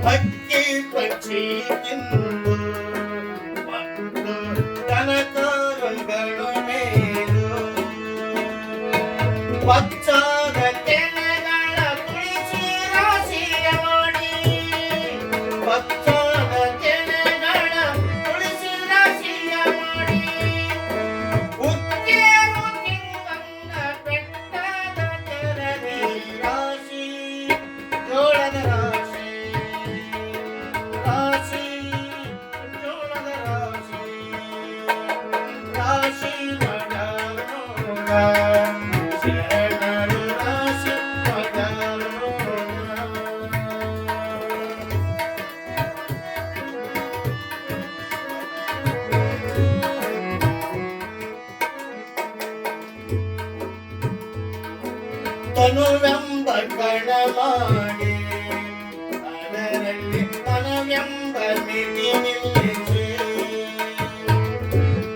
ಹಕ್ಕಿ ಪಕ್ಷಿ ತಿಂದು ಮತ್ತು ದನಕರುಗಳ ಮೇಲು ಪಚ್ಚಾದ ತೆನೆಗಳ ಕುಳಿಸಿ ರಾಶಿಯ ಮಾಡಿ ಪಚ್ಚಾದ ತೆನೆಗಳ ಕುಳಿಸಿ ರಾಶಿಯ ಮಾಡಿ ಉತ್ತೇರು ತಿಂಗಂಗ ಬೆಟ್ಟದ ತೆರದಿ ರಾಶಿ ಜೋಳದ ರಾಶಿ ರಾಶಿ ಜೋಳದ ರಾಶಿ ರಾಶಿ ಮಡಲೋಗ ಶರಣರು ರಾಶಿ ಮಡಲೋಗ ತನುವೆಂಬ ಗಣ ಮಾಡಿ ಅದರಲ್ಲಿ ತನುವೆಂಬ ಮಿತಿ ನಿಲ್ಲಿಸಿ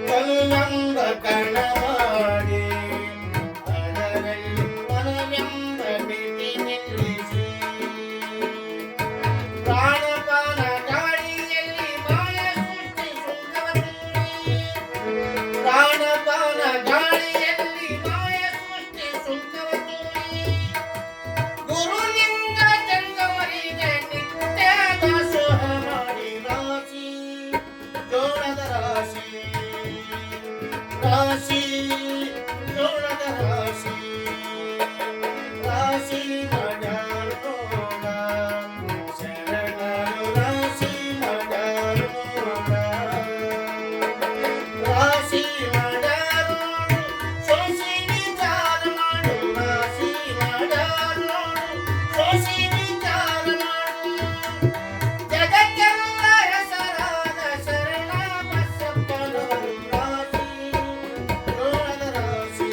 ತನುವೆಂಬ ಗಣ ಮಾಡಿ ಅದರಲ್ಲಿ ತನುವೆಂಬ ಮಿತಿ ನಿಲ್ಲಿಸಿ ಪ್ರಾಣಪಾನ ಗಾಳಿಯಲ್ಲಿ ಮಾಯ ಸೃಷ್ಟಿ ಸುಂದರ ಪ್ರಾಣಪಾನ ಗಾಳಿಯಲ್ಲಿ ಮಾಯ ಸೃಷ್ಟಿ ಸುಂದರ ಗುರುಲಿಂಗ ಜಂಗಮರಿಗೆ ನಿತ್ಯ ದಾಸೋಹ ಮಾಡಿ ರಾಶಿ ಜೋಳದ ರಾಶಿ ರಾಶಿ ಜೋಳದ ರಾಶಿ ರಾಶಿ ಮಡಲೋಗ ಶರಣರು ರಾಶಿ ಮಡಲೋಗ ರಾಶಿ ಮಡಲೋಡು ಸೋಸಿ ವಿಚಾರ ಮಾಡು ರಾಶಿ ಮಡಲೋಡು ಸೋಸಿ ವಿಚಾರ ಮಾಡು ಜಗಕ್ಕೆಲ್ಲ ಹೆಸರಾದ ಶರಣ ಬಸಪ್ಪನವರು ರಾಶಿ ಜೋಳದ ರಾಶಿ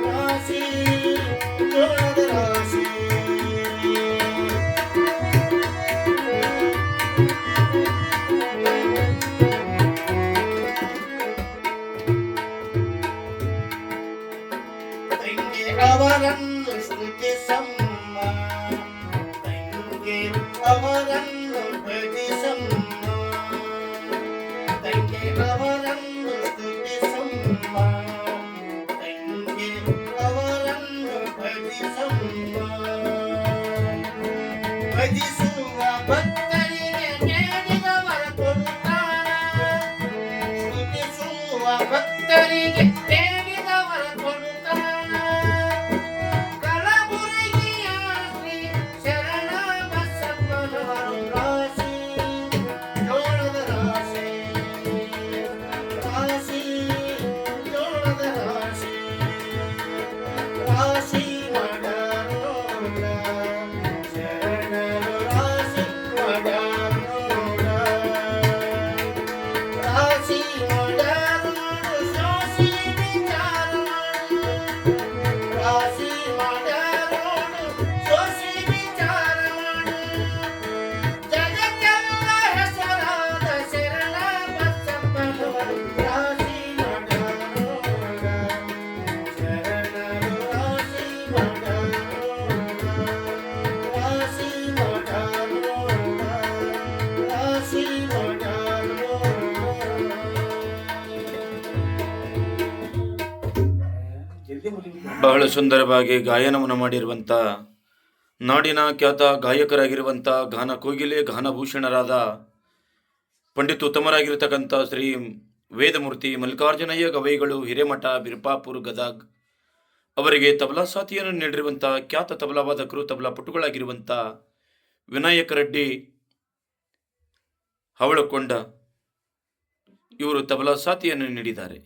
ರಾಶಿ ಜೋಳದ ರಾಶಿ ತಂಗಿ ಅವರನ್ನು ಸ್ತುತಿಸಮ್ಮ ತಂಗಿ ಅವರನ್ನು ಭಜಿಸಮ್ಮ ತಂಗಿ ಅವರನ್ನು ಸ್ತುತಿಸಮ್ಮ ತಂಗಿ ಅವರನ್ನು ಭಜಿಸಮ್ಮ ಭಜಿಸುವ ಭಕ್ತರಿಗೆ ಬೇಡಿದವರ ಕೊಡುತ್ತಾನ ಸ್ತುತಿಸುವ ಭಕ್ತರಿಗೆ ಬೇಡಿದವರ ಕೊಡುತ್ತಾನ ಕಲಬುರಗಿಯ ಶ್ರೀ ಶರಣ ಬಸಪ್ಪನವರು ರಾಶಿ ಜೋಳದ ರಾಶಿ ರಾಶಿ ಜೋಳದ ರಾಶಿ ರಾಶಿ ಮಡಲೋಗ ಶರಣರು ರಾಶಿ ಮಡಲೋಗ ರಾಶಿ ಮಡಲೋಡು ಸೋಸಿ ವಿಚಾರ ಮಾಡು ರಾಶಿ ಮಡಲೋಡು ಸೋಸಿ ವಿಚಾರ ಮಾಡು ಜಗಕ್ಕೆಲ್ಲ ಹೆಸರಾದ ಶರಣ ಬಸಪ್ಪನವರು ರಾಶಿ ಮಡಲೋಗ ಶರಣರು ರಾಶಿ ಮಡಲೋಗ ರಾಶಿ ಮಡಲೋಗ ರಾಶಿ ಮಡಲೋಗ. ಬಹಳ ಸುಂದರವಾಗಿ ಗಾಯನವನ್ನು ಮಾಡಿರುವಂಥ ನಾಡಿನ ಖ್ಯಾತ ಗಾಯಕರಾಗಿರುವಂಥ ಗಾನ ಕೋಗಿಲೆ ಗಾನಭೂಷಣರಾದ ಪಂಡಿತ ಉತ್ತಮರಾಗಿರ್ತಕ್ಕಂಥ ಶ್ರೀ ವೇದಮೂರ್ತಿ ಮಲ್ಲಿಕಾರ್ಜುನಯ್ಯ ಗವೈಗಳು ಹಿರೇಮಠ ಬಿರ್ಪಾಪುರ್ ಗದಗ್ ಅವರಿಗೆ ತಬಲಾ ಸಾಥಿಯನ್ನು ನೀಡಿರುವಂಥ ಖ್ಯಾತ ತಬಲಾ ವಾದಕರು ತಬಲಾ ಪಟುಗಳಾಗಿರುವಂಥ ವಿನಾಯಕ ರೆಡ್ಡಿ ಹವಳಕೊಂಡ ಇವರು ತಬಲಾ ಸಾಥಿಯನ್ನು ನೀಡಿದ್ದಾರೆ.